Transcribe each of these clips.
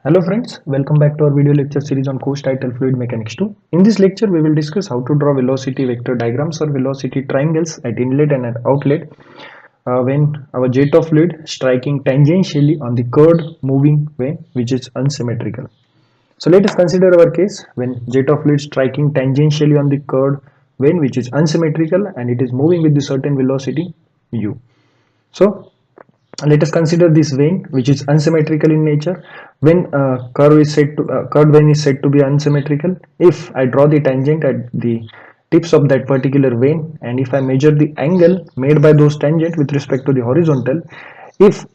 Hello friends, welcome back to our video lecture series on course titled Fluid Mechanics 2. In this lecture, we will discuss how to draw velocity vector diagrams or velocity triangles at inlet and at outlet when our jet of fluid striking tangentially on the curved moving vane which is unsymmetrical. So let us consider our case when jet of fluid striking tangentially on the curved vane which is unsymmetrical and it is moving with the certain velocity u. So let us consider this vane which is unsymmetrical in nature. When curved vane is said to be unsymmetrical if I draw the tangent at the tips of that particular vane, and if I measure the angle made by those tangent with respect to the horizontal, if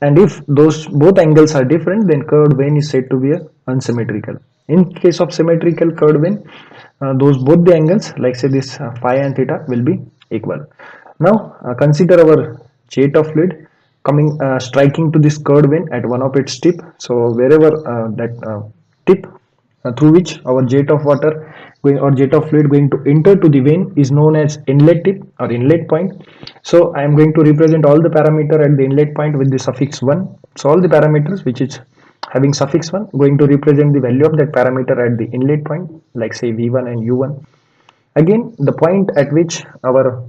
those both angles are different, then curved vane is said to be unsymmetrical. In case of symmetrical curved vane, those both the angles, like say this phi and theta, will be equal. Now consider our jet of fluid coming striking to this curved vane at one of its tip. So wherever that tip through which our jet of water going or jet of fluid going to enter to the vane is known as inlet tip or inlet point. So I am going to represent all the parameter at the inlet point with the suffix 1. So all the parameters which is having suffix 1 going to represent the value of that parameter at the inlet point, like say v1 and u1. Again, the point at which our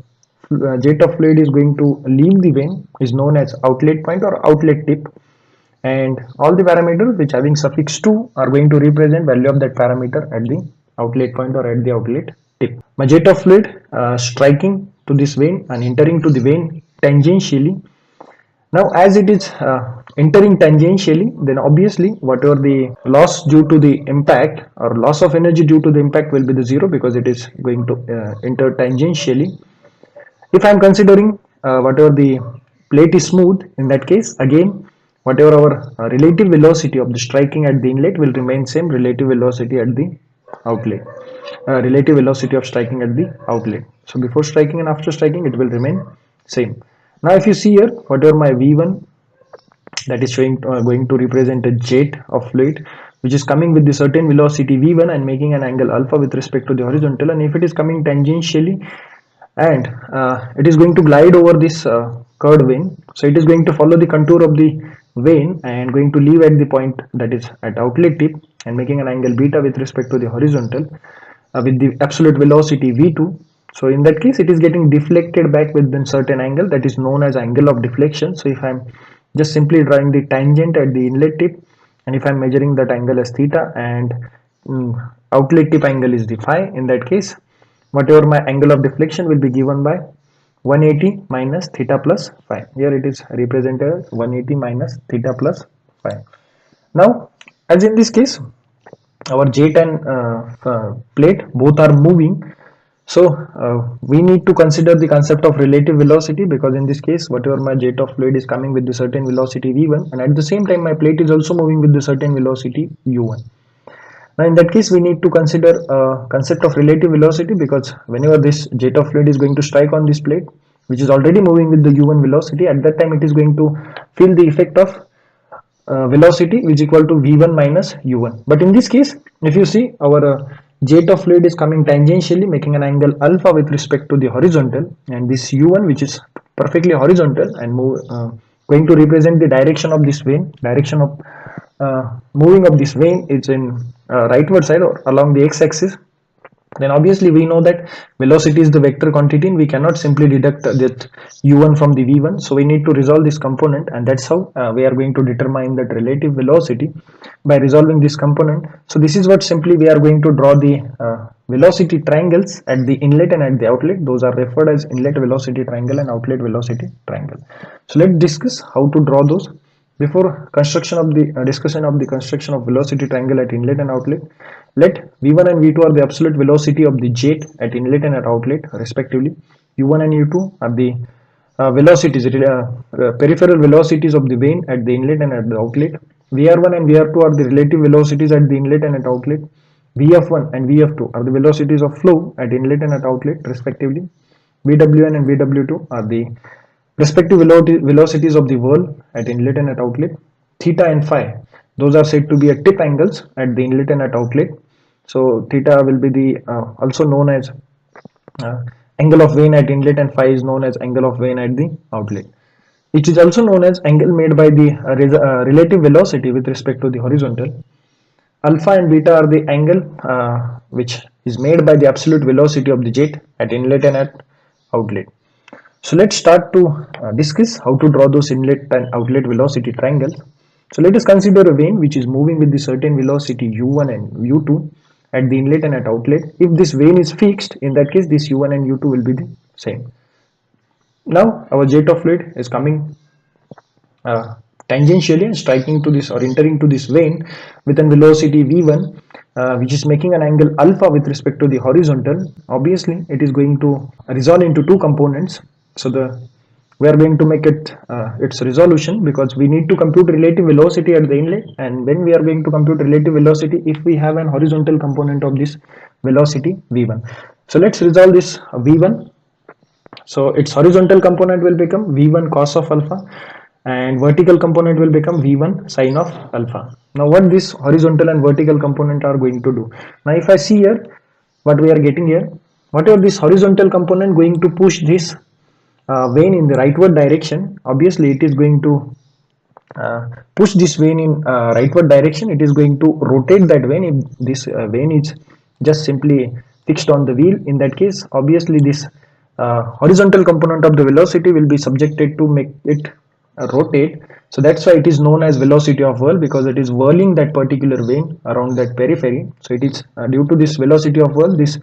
jet of fluid is going to leave the vane is known as outlet point or outlet tip, and all the parameters which having suffix 2 are going to represent value of that parameter at the outlet point or at the outlet tip. My jet of fluid striking to this vane and entering to the vane tangentially. Now as it is entering tangentially, then obviously whatever the loss due to the impact or loss of energy due to the impact will be the zero, because it is going to enter tangentially. If I am considering whatever the plate is smooth, in that case again whatever our relative velocity of the striking at the inlet will remain same relative velocity at the outlet, relative velocity of striking at the outlet. So before striking and after striking it will remain same. Now if you see here, whatever my v1, that is showing going to represent a jet of fluid which is coming with the certain velocity v1 and making an angle alpha with respect to the horizontal, and if it is coming tangentially and it is going to glide over this curved vane, so it is going to follow the contour of the vane and going to leave at the point that is at outlet tip and making an angle beta with respect to the horizontal with the absolute velocity v2. So in that case it is getting deflected back with a certain angle that is known as angle of deflection. So if I am just simply drawing the tangent at the inlet tip, and if I am measuring that angle as theta, and outlet tip angle is the phi, in that case whatever my angle of deflection will be given by 180 minus theta plus phi. Here it is represented as 180 minus theta plus phi. Now as in this case our jet and plate both are moving, so we need to consider the concept of relative velocity, because in this case whatever my jet of fluid is coming with the certain velocity v1, and at the same time my plate is also moving with the certain velocity u1. Now in that case we need to consider concept of relative velocity, because whenever this jet of fluid is going to strike on this plate which is already moving with the u1 velocity, at that time it is going to feel the effect of velocity which is equal to v1 minus u1. But in this case if you see our jet of fluid is coming tangentially making an angle alpha with respect to the horizontal, and this u1 which is perfectly horizontal and going to represent the direction of this vane, direction of moving of this vane is in rightward side or along the x-axis, then obviously we know that velocity is the vector quantity and we cannot simply deduct that u1 from the v1. So we need to resolve this component, and that's how we are going to determine that relative velocity by resolving this component. So this is what simply we are going to draw the velocity triangles at the inlet and at the outlet. Those are referred as inlet velocity triangle and outlet velocity triangle. So let's discuss how to draw those. Before construction of the discussion of the construction of velocity triangle at inlet and outlet, let v1 and v2 are the absolute velocity of the jet at inlet and at outlet respectively. u1 and u2 are the velocities, peripheral velocities of the vane at the inlet and at the outlet. vr1 and vr2 are the relative velocities at the inlet and at outlet. vf1 and vf2 are the velocities of flow at inlet and at outlet respectively. vw1 and vw2 are the respective velocities of the whirl at inlet and at outlet. Theta and phi, those are said to be a tip angles at the inlet and at outlet. So theta will be the also known as angle of vane at inlet, and phi is known as angle of vane at the outlet. It is also known as angle made by the relative velocity with respect to the horizontal. alpha and beta are the angle which is made by the absolute velocity of the jet at inlet and at outlet. So let's start to discuss how to draw those inlet and outlet velocity triangles. So let us consider a vane which is moving with the certain velocity u1 and u2 at the inlet and at outlet. If this vane is fixed, in that case this u1 and u2 will be the same. Now our jet of fluid is coming tangentially and striking to this or entering to this vane with a velocity v1 which is making an angle alpha with respect to the horizontal. Obviously it is going to resolve into two components, so we are going to make it its resolution, because we need to compute relative velocity at the inlet, and when we are going to compute relative velocity, if we have an horizontal component of this velocity v1. So let's resolve this v1. So its horizontal component will become v1 cos of alpha, and vertical component will become v1 sin of alpha. Now what this horizontal and vertical component are going to do? Now if I see here what we are getting here, whatever this horizontal component going to push this vane in the rightward direction, obviously it is going to push this vane in rightward direction. It is going to rotate that vane. If this vane is just simply fixed on the wheel, in that case obviously this horizontal component of the velocity will be subjected to make it rotate. So that's why it is known as velocity of whirl, because it is whirling that particular vane around that periphery. So it is due to this velocity of whirl, this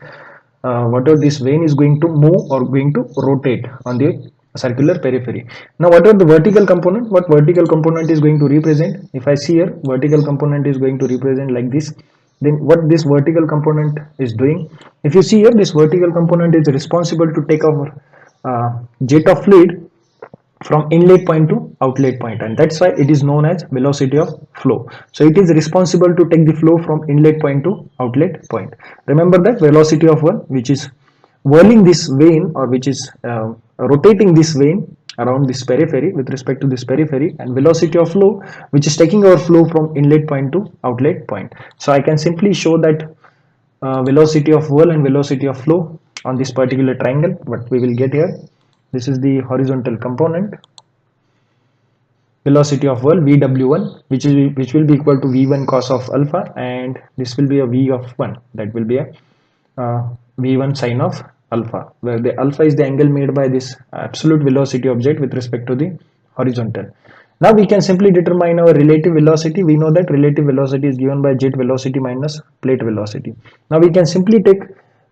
whatever this vane is going to move or going to rotate on the circular periphery. Now whatever the vertical component, what vertical component is going to represent? If I see here, vertical component is going to represent like this. Then what this vertical component is doing, if you see here, this vertical component is responsible to take our jet of fluid from inlet point to outlet point, and that's why it is known as velocity of flow. So it is responsible to take the flow from inlet point to outlet point. Remember that velocity of whirl, which is whirling this vane, or which is rotating this vane around this periphery with respect to this periphery, and velocity of flow, which is taking our flow from inlet point to outlet point. So I can simply show that velocity of whirl and velocity of flow on this particular triangle. What we will get here, this is the horizontal component, velocity of whirl vw1, which will be equal to v1 cos of alpha, and this will be a v of 1, that will be a v1 sin of alpha, where the alpha is the angle made by this absolute velocity of jet with respect to the horizontal. Now we can simply determine our relative velocity. We know that relative velocity is given by jet velocity minus plate velocity. Now we can simply take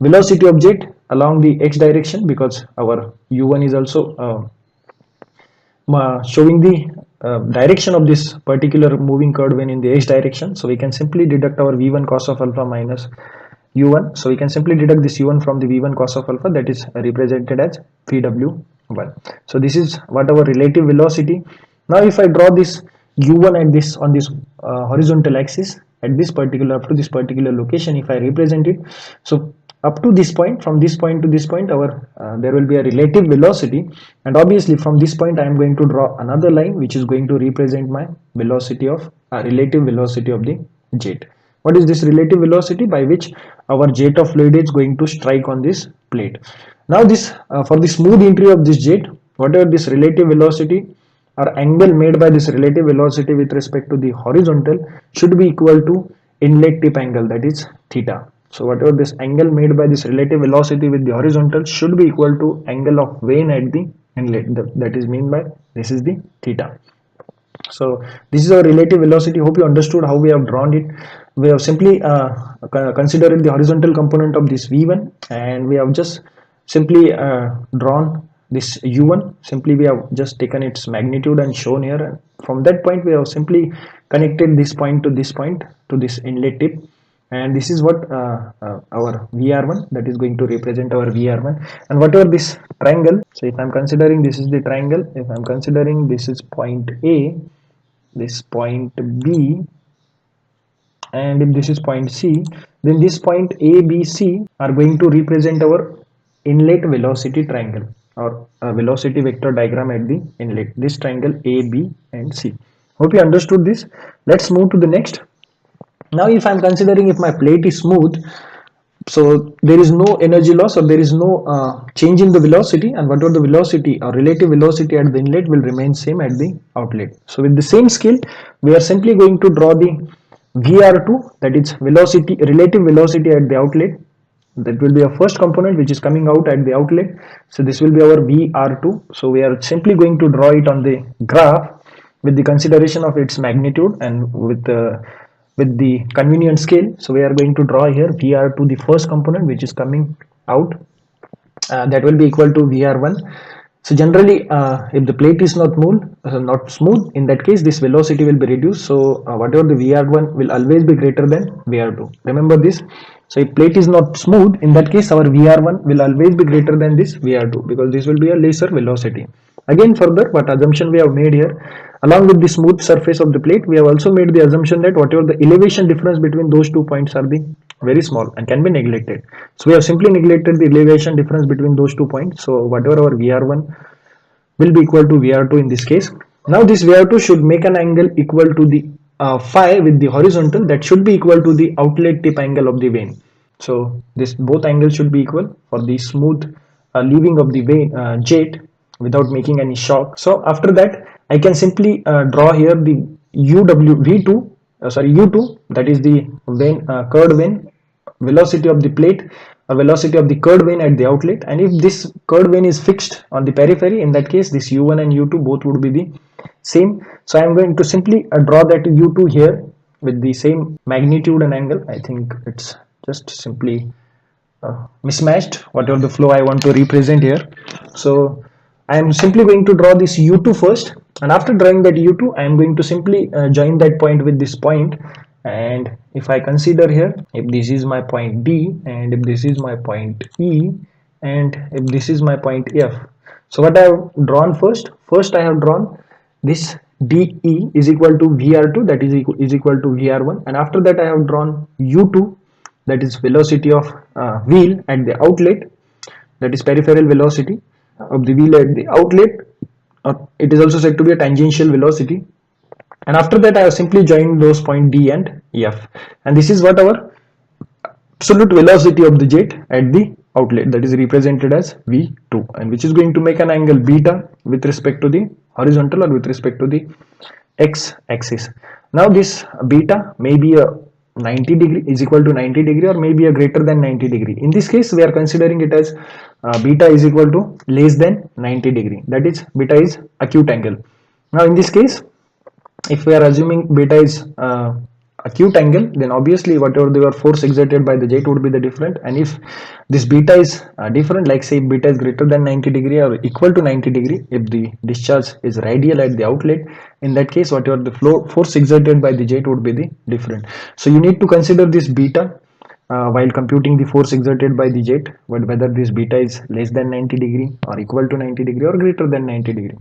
velocity of jet along the x direction, because our u1 is also showing the direction of this particular moving curved vane in the x direction. So we can simply deduct our v1 cos of alpha minus u1. So we can simply deduct this u1 from the v1 cos of alpha, that is represented as vw1. So this is what our relative velocity. Now if I draw this u1 at this on this horizontal axis at this particular, up to this particular location, if I represent it, so up to this point, from this point to this point, our there will be a relative velocity, and obviously from this point I am going to draw another line which is going to represent my velocity of relative velocity of the jet. What is this relative velocity by which our jet of fluid is going to strike on this plate? Now this for the smooth entry of this jet, whatever this relative velocity or angle made by this relative velocity with respect to the horizontal should be equal to inlet tip angle, that is theta. So whatever this angle made by this relative velocity with the horizontal should be equal to angle of vane at the inlet, that is mean by this is the theta. So this is our relative velocity. Hope you understood how we have drawn it. We have simply considered the horizontal component of this v1, and we have just simply drawn this u1. Simply we have just taken its magnitude and shown here, and from that point we have simply connected this point to this point, to this inlet tip, and this is what our vr1, that is going to represent our vr1. And whatever this triangle, so if I'm considering this is the triangle, if I'm considering this is point a, this point b, and if this is point c, then this point a, b, c are going to represent our inlet velocity triangle, or velocity vector diagram at the inlet, this triangle a, b and c. Hope you understood this. Let's move to the next. Now if I'm considering if my plate is smooth, so there is no energy loss, or there is no change in the velocity, and whatever the velocity or relative velocity at the inlet will remain same at the outlet. So with the same skill, we are simply going to draw the VR2, that is velocity, relative velocity at the outlet. That will be our first component which is coming out at the outlet. So this will be our VR2. So we are simply going to draw it on the graph with the consideration of its magnitude and with the convenient scale. So we are going to draw here VR2, the first component which is coming out, that will be equal to VR1. So generally, if the plate is not smooth, in that case, this velocity will be reduced. So whatever the VR1 will always be greater than VR2. Remember this. So if plate is not smooth, in that case, our VR1 will always be greater than this VR2 because this will be a lesser velocity. Again, further, what assumption we have made here, along with the smooth surface of the plate, we have also made the assumption that whatever the elevation difference between those 2 points are the very small and can be neglected. So we have simply neglected the elevation difference between those 2 points. So whatever our VR1 will be equal to VR2 in this case. Now this VR2 should make an angle equal to the phi with the horizontal, that should be equal to the outlet tip angle of the vane. So this both angles should be equal for the smooth leaving of the vane jet without making any shock. So after that, I can simply draw here the U2, that is the vane, curved vane velocity of the plate or velocity of the curved vane at the outlet. And if this curved vane is fixed on the periphery, in that case this U1 and U2 both would be the same. So I am going to simply draw that U2 here with the same magnitude and angle. I think it's just simply mismatched whatever the flow I want to represent here. So I am simply going to draw this U2 first, and after drawing that U2 I am going to simply join that point with this point. And if I consider here, if this is my point D and if this is my point E and if this is my point F, so what I have drawn first I have drawn this DE is equal to VR2, that is equal to VR1, and after that I have drawn U2, that is velocity of wheel at the outlet, that is peripheral velocity of the wheel at the outlet. It is also said to be a tangential velocity. And after that I have simply joined those point D and F, and this is what our absolute velocity of the jet at the outlet, that is represented as V2, and which is going to make an angle beta with respect to the horizontal or with respect to the x axis. Now this beta may be a 90 degree, is equal to 90 degree, or maybe a greater than 90 degree. In this case we are considering it as beta is equal to less than 90 degree, that is beta is acute angle. Now in this case, if we are assuming beta is acute angle, then obviously whatever the force exerted by the jet would be the different. And if this beta is different, like say beta is greater than 90 degree or equal to 90 degree, if the discharge is radial at the outlet, in that case whatever the flow force exerted by the jet would be the different. So you need to consider this beta while computing the force exerted by the jet, whether this beta is less than 90 degree or equal to 90 degree or greater than 90 degree.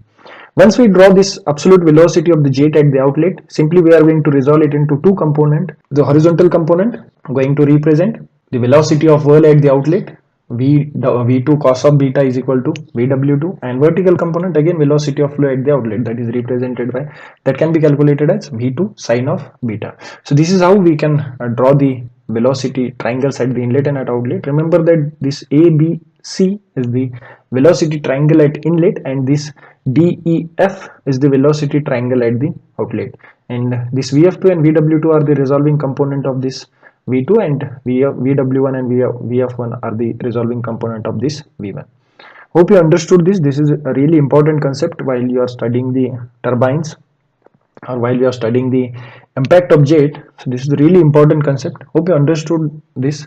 Once we draw this absolute velocity of the jet at the outlet, simply we are going to resolve it into two components. The horizontal component going to represent the velocity of whirl at the outlet, V2 cos of beta is equal to VW2, and vertical component again velocity of flow at the outlet, that is represented by, that can be calculated as V2 sine of beta. So this is how we can draw the velocity triangles at the inlet and at outlet. Remember that this ABC is the velocity triangle at inlet, and this DEF is the velocity triangle at the outlet, and this VF2 and VW2 are the resolving component of this V2, and VW1 and VF1 are the resolving component of this V1. Hope you understood this. This is a really important concept while you are studying the turbines or while you are studying the impact of jet. So this is a really important concept. Hope you understood this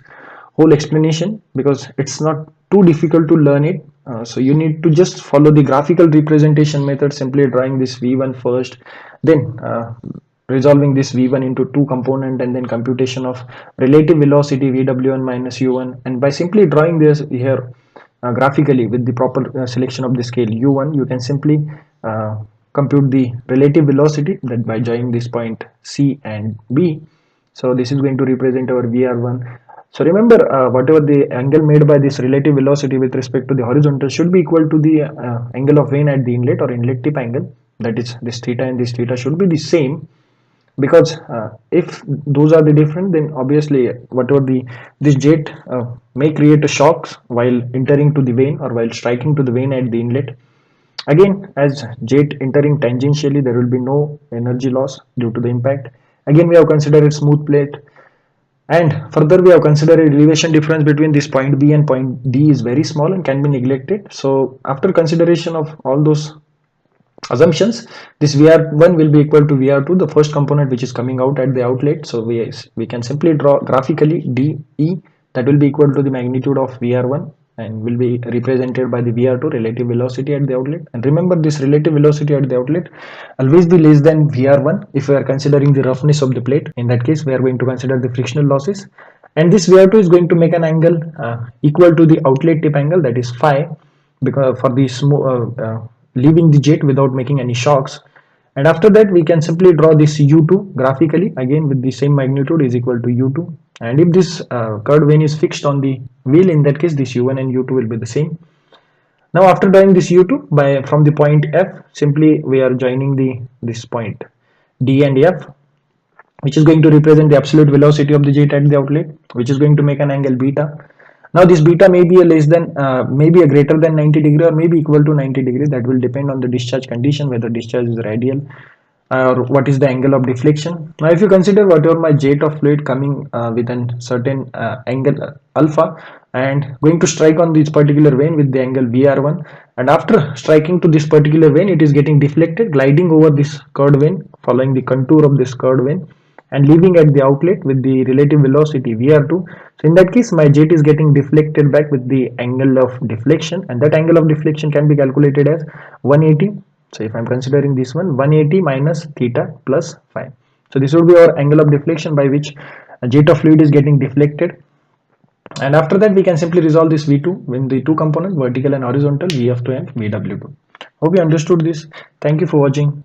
whole explanation, because it's not too difficult to learn it. So you need to just follow the graphical representation method, simply drawing this V1 first, then resolving this V1 into two component, and then computation of relative velocity VW1 minus U1, and by simply drawing this here graphically with the proper selection of the scale U1, you can simply compute the relative velocity that by joining this point C and B. So this is going to represent our VR1. So remember, whatever the angle made by this relative velocity with respect to the horizontal should be equal to the angle of vane at the inlet or inlet tip angle, that is this theta and this theta should be the same, because if those are the different, then obviously whatever this jet may create a shocks while entering to the vane or while striking to the vane at the inlet. Again, as jet entering tangentially, there will be no energy loss due to the impact, Again, we have considered smooth plate, and further we have considered elevation difference between this point B and point D is very small and can be neglected. So after consideration of all those assumptions, this VR1 will be equal to VR2, the first component which is coming out at the outlet. So we can simply draw graphically DE, that will be equal to the magnitude of VR1 and will be represented by the VR2, relative velocity at the outlet. And remember, this relative velocity at the outlet always be less than VR1 if we are considering the roughness of the plate. In that case, we are going to consider the frictional losses, and this VR2 is going to make an angle equal to the outlet tip angle, that is phi, because for the leaving the jet without making any shocks. And after that, we can simply draw this U2 graphically, again with the same magnitude, is equal to U2. And if this curved vane is fixed on the wheel, in that case this U1 and U2 will be the same. Now after drawing this U2 by from the point F, simply we are joining this point D and F, which is going to represent the absolute velocity of the jet at the outlet, which is going to make an angle beta. Now this beta may be a less than, maybe a greater than 90 degree or maybe equal to 90 degree. That will depend on the discharge condition, whether discharge is radial or what is the angle of deflection. Now if you consider whatever my jet of fluid coming with a certain angle alpha and going to strike on this particular vane with the angle BR1, and after striking to this particular vane, it is getting deflected, gliding over this curved vane, following the contour of this curved vane and leaving at the outlet with the relative velocity VR2. So in that case, my jet is getting deflected back with the angle of deflection, and that angle of deflection can be calculated as 180. So if I'm considering this one, 180 minus theta plus phi. So this would be our angle of deflection by which a jet of fluid is getting deflected. And after that, we can simply resolve this V2 in the two components, vertical and horizontal, VF2 and VW2. Hope you understood this. Thank you for watching.